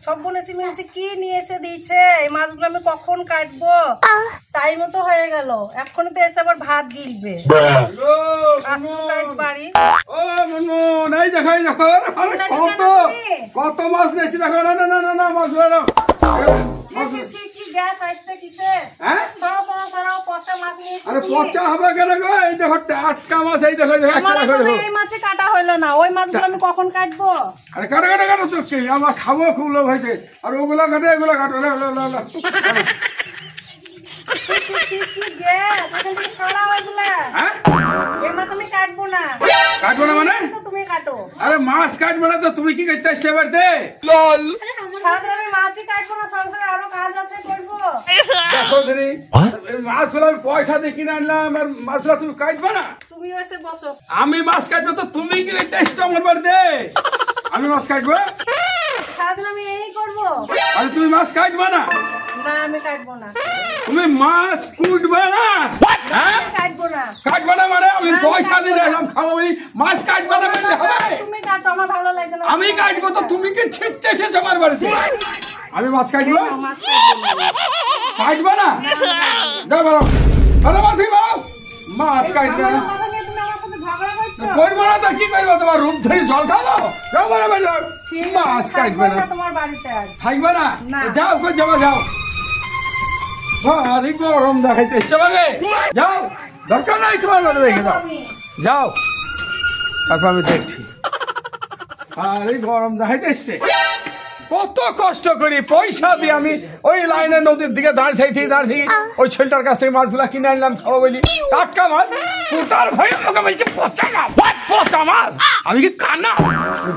সব বলেছি মিলেছি কি নিয়ে এসে দিয়েছে এই মাছগুলো আমি কখন কাটবো টাইম তো হয়ে গেল এখন তো এসে আবার ভাত গিলবে বাড়ি ও মনমোহন এই দেখো কত মাছ নিয়েছি দেখো না না না না মাছ কি গ্যাস আসছে কিসে হ্যাঁ সরাও পচা মাছ নিয়ে এসে আরে পচা হবে কেন গো এই দেখো টাটকা মাছ এই দেখো এই মাছে কাটা হলো না ওই মাছগুলো আমি কখন কাটবো আরে কাটো তো কি আমার খাবো খুব লোভ হয়েছে আর ওগুলো কাটো এগুলো কাটো তুমি কাটো আরে মাছ কাটবো না তো তুমি কি করতে আসছে বাড়িতে সারাদিন আমি মাছই কাটবো না সংসারে আরো কাজ আছে করবো দেখো দিদি মাছগুলো আমি পয়সা দিয়ে কিনে আনলাম আর মাছগুলো তুমি কাটবে না তুমি এসে বসো আমি মাছ কাটবো তো তুমি কি করতে আসছো আমার বাড়িতে আমি মাছ কাটবো সারাদিন আমি এই করবো আরে তুমি মাছ কাটবে না না আমি কাটবো না তুমি মাছ কুটবে না কাটবো না মানে আমি পয়সা দিয়ে আসলাম খাবো বলি মাছ কাটবে না বলতে হবে তুমি কাটো আমার ভালো লাগছে না আমি কাটবো তো তুমি কি ছিটতে এসেছো আমার বাড়িতে আমি মাছ কাটবো কাটবো না যাও বলো মাছ কাটবে না করবো না তো কি করবো তোমার রূপ ধরে জল খাবো যাও বলো মাছ কাটবে না থাকবে না যাও কই যাও ভারী গরম দেখাইতে চলে যাও দরকার নাই তোমার বাড়ি রেখে যাও তারপর আমি দেখছি ভারী গরম দেখাইতে এসছে কত কষ্ট করি পয়সা দিয়ে আমি ওই লাইনে নদীর দিকে দাঁড়িয়ে ওই ছেলেটার কাছ থেকে মাছগুলা কিনে আনলাম খাবো বলি টাটকা মাছ কোটার ভয় আমাকে বলছে পচা মাছ আমি কি কানা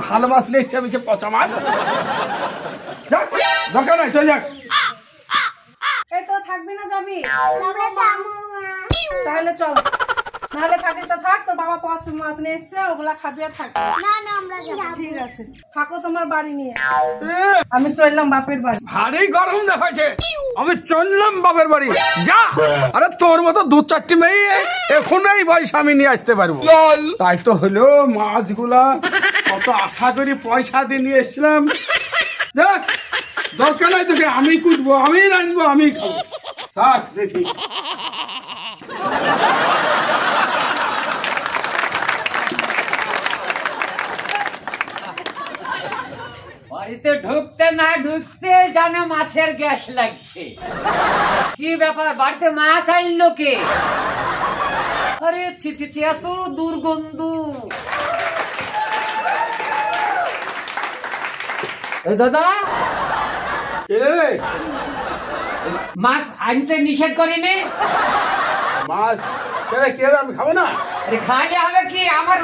ভালো মাছ নিয়ে এসছে আমি পচা মাছ দরকার নাই চলে যাক এই তো থাকবি না যাবি তাহলে চল নাহলে থাকি তো থাক তোর বাবা পচা মাছ নিয়ে এসছে ওগুলা খাবি আর থাক ঠিক আছে থাকো তোমার বাড়ি নিয়ে আমি চললাম বাপের বাড়ি ভারী গরম দেখাচ্ছে আমি চললাম বাপের বাড়ি যা আরে তোর মতো দু চারটি মেয়ে এখন এই বয়স আমি নিয়ে আসতে পারবো তাই তো হলো মাছগুলা কত আশা করি পয়সা দিয়ে নিয়ে এসছিলাম দেখ দরকার নাই তোকে আমি কুটবো আমি রাঁধবো আমি খাবো থাক দেখি বাড়িতে ঢুকতে না ঢুকতে জানে মাছের গ্যাস লাগছে কি ব্যাপার বাড়িতে মাছ আনলো কে আরে ছি এত দুর্গন্ধ দাদা মাছ আনতে নিষেধ করিনি মাছ আমি খাবো না খাইলে হবে কি আমার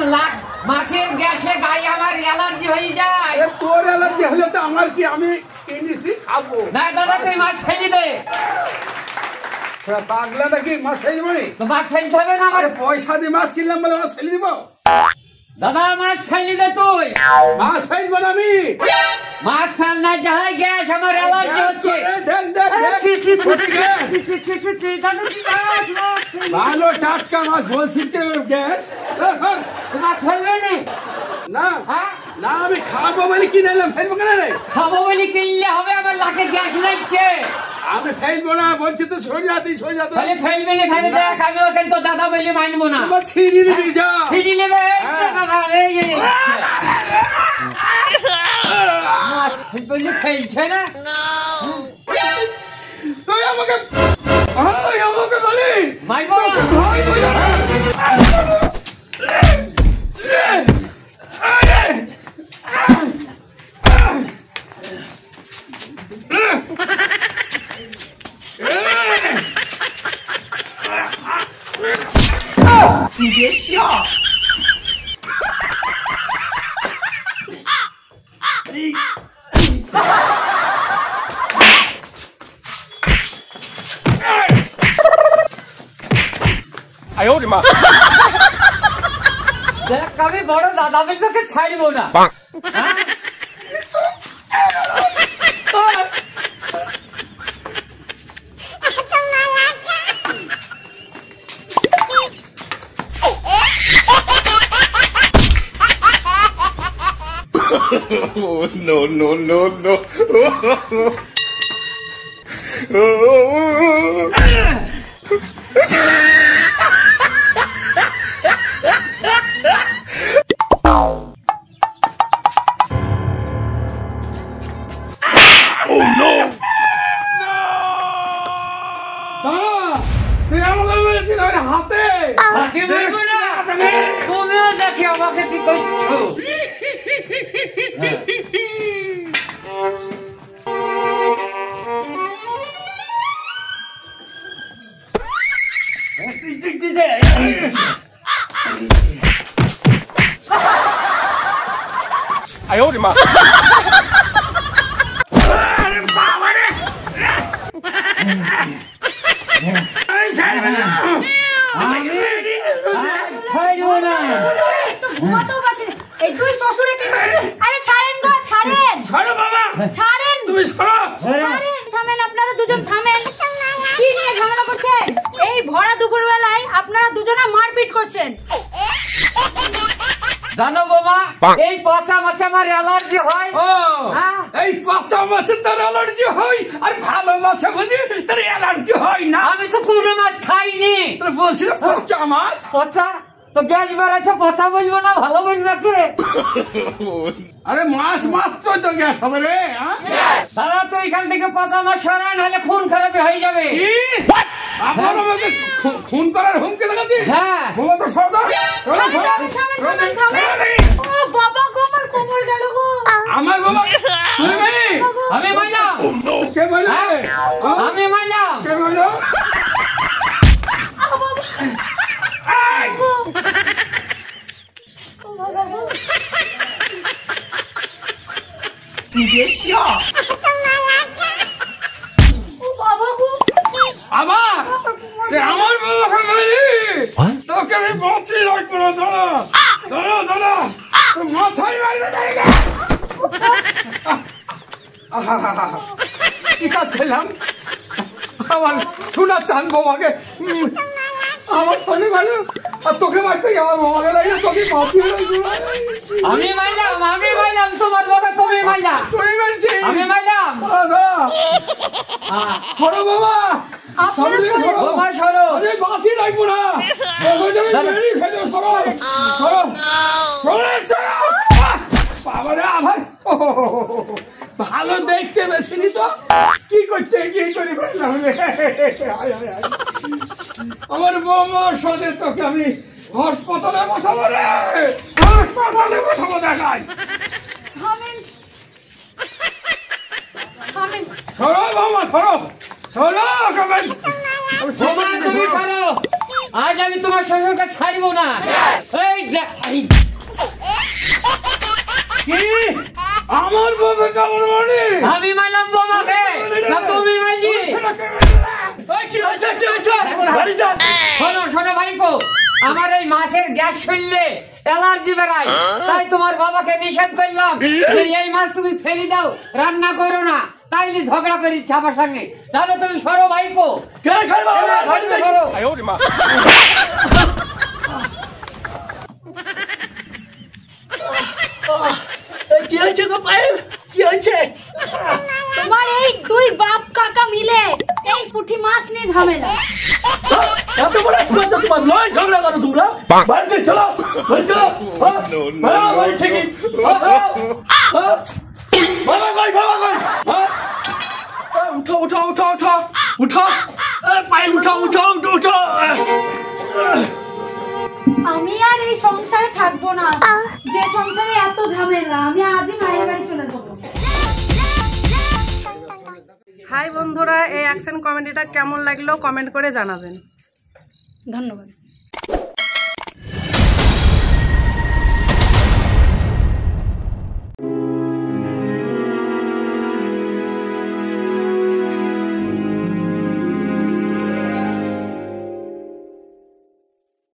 মাছের গ্যাসে গায়ে আমার অ্যালার্জি হয়ে যায় তোর অ্যালার্জি হলে তো আমার কি আমি কিনেছি খাবো না দাদা তুই মাছ ফেলি দে পাগলা নাকি মাছ ফেলে দিব মাছ ফেলতে হবে না আমার পয়সা দিয়ে মাছ কিনলাম বলে মাছ ফেলে দিব দাদা মাছ ফেলি দে তুই মাছ ফেলবো না আমি মাছ ফেল না যাই গ্যাস আমার অ্যালার্জি হচ্ছে ভালো টাটকা মাছ বলছিস গ্যাস মাছ ফেলবে না না আমি খাবো বলে কিনে এলাম ফেলবো কেন রে খাবো বলে কিনলে হবে আমার লাখে গ্যাস লাগছে আমি ফেলবো না বলছি তো সোজা তাহলে ফেলবে না খাইবে দেখ আমি ওখানে তো দাদা বলে মানবো না ছিঁড়ি নিবি যা ছিঁড়ি নেবে মাছ বললে ফেলছে না তুই আমাকে বলি মারবো你别笑。哎呦我的妈！ দেখ আমি বড় দাদা বেলকে ছাড়বো না No, no, no, no. Oh no! তুই আমাকে বলেছিল হাতে হাতে মারবো না, তুমিও দেখি আমাকে কি করছো।哎呦我的妈！ঘুমাতেও পারছি না। এই দুই শ্বশুরে কি করছে? আরে ছাড়েন গো, ছাড়েন। সরো বাবা, ছাড়েন। তুমি সরো। ছাড়েন, থামেন, আপনারা দুজন থামেন। কি নিয়ে ঝামেলা করছেন? এই ভরা দুপুর বেলায় আপনারা দুজনে মারপিট করছেন। জানো বাবা, এই পচা মাছে আমার অ্যালার্জি হয়। ও, এই পচা মাছে তোর অ্যালার্জি হয় আর ভালো মাছে বুঝি তোর অ্যালার্জি হয় না। আমি তো কোনো মাছ খাইনি। তোর বলছি না পচা মাছ। পচা তো গ্যাস বেড়াচ্ছে, পচা বলবো না ভালো বলবো কে? আরে মাছ মাত্রই তো গ্যাস হবে রে। দাদা তো এখান থেকে পচা মাছ সরান, হলে খুন খারাপি হয়ে যাবে। আপনার আমাকে খুন করার হুমকি দেখাচ্ছিস? হ্যাঁ। বাবা তো সরো। ও বাবা গো, আমার কোমর গেল গো। আমার বাবা তুমি আমি মাইলাম। কে বলে? আমি মাইলাম। কে বলে?你别笑。 আবার আমার বাবাকে বলি তোকে আমি বাঁচি রাখবো না। ধরো ধরো ধরো, তোর মাথায় মারবে দাঁড়িয়ে। কি কাজ করলাম? আমার শোনা চান বাবাকে আমার ফোনে মানে আর তোকে মারতে আমার বাবাকে লাগে তোকে বাঁচি আমি মাইলাম তোমার বাবা, তুমি মাইলা। তুই মারছি আমি মাইলাম। সরো বাবা, বাবা সরো। বাঁচি রাখবো না। বাবারে আমার ভালো দেখতে বেশিনি তো কি করতে কি করে ফেললাম রে। আমার বৌমার সাথে তোকে আমি হাসপাতালে পাঠাবো রে, হাসপাতালে পাঠাবো। দেখাই সরো বাবা, সরো সরো। তুমি সরো, আজ আমি তোমার শ্বশুরকে ছাড়বো না। কি আমার বাবা কেমন মানে? আমি মাইলাম বাবাকে না তুমি মাইলি? শোনো ভাইপো, আমার এই মাছের গ্যাস শুনলে অ্যালার্জি বেড়ায়, তাই তোমার বাবাকে নিষেধ করলাম যে এই মাছ তুমি ফেলে দাও, রান্না করো না, তাইলে ঝগড়া করিচ্ছে আমার সঙ্গে। তাহলে তুমি সরো ভাইপো, সরো। কি হয়েছে গো পায়েল? কি হয়েছে? তোমার এই দুই বাপ কাকা মিলে এই পুঁটি মাছ নিয়ে ঝামেলা। এত বড় স্পর্ধা তোমার নয়, ঝগড়া করো তোমরা। বাড়িতে চলো, বাড়ি চলো। বাড়ি থেকে বাবা কই, বাবা কই? উঠো উঠো উঠো উঠো উঠো, পায়েল উঠো উঠো উঠো উঠো। আমি আর এই সংসারে থাকবো না, যে সংসারে এত ঝামেলা। আমি আজই মায়ের বাড়ি চলে যাবো। হাই বন্ধুরা, এই অ্যাকশন কমেডিটা কেমন লাগলো কমেন্ট করে জানাবেন। ধন্যবাদ।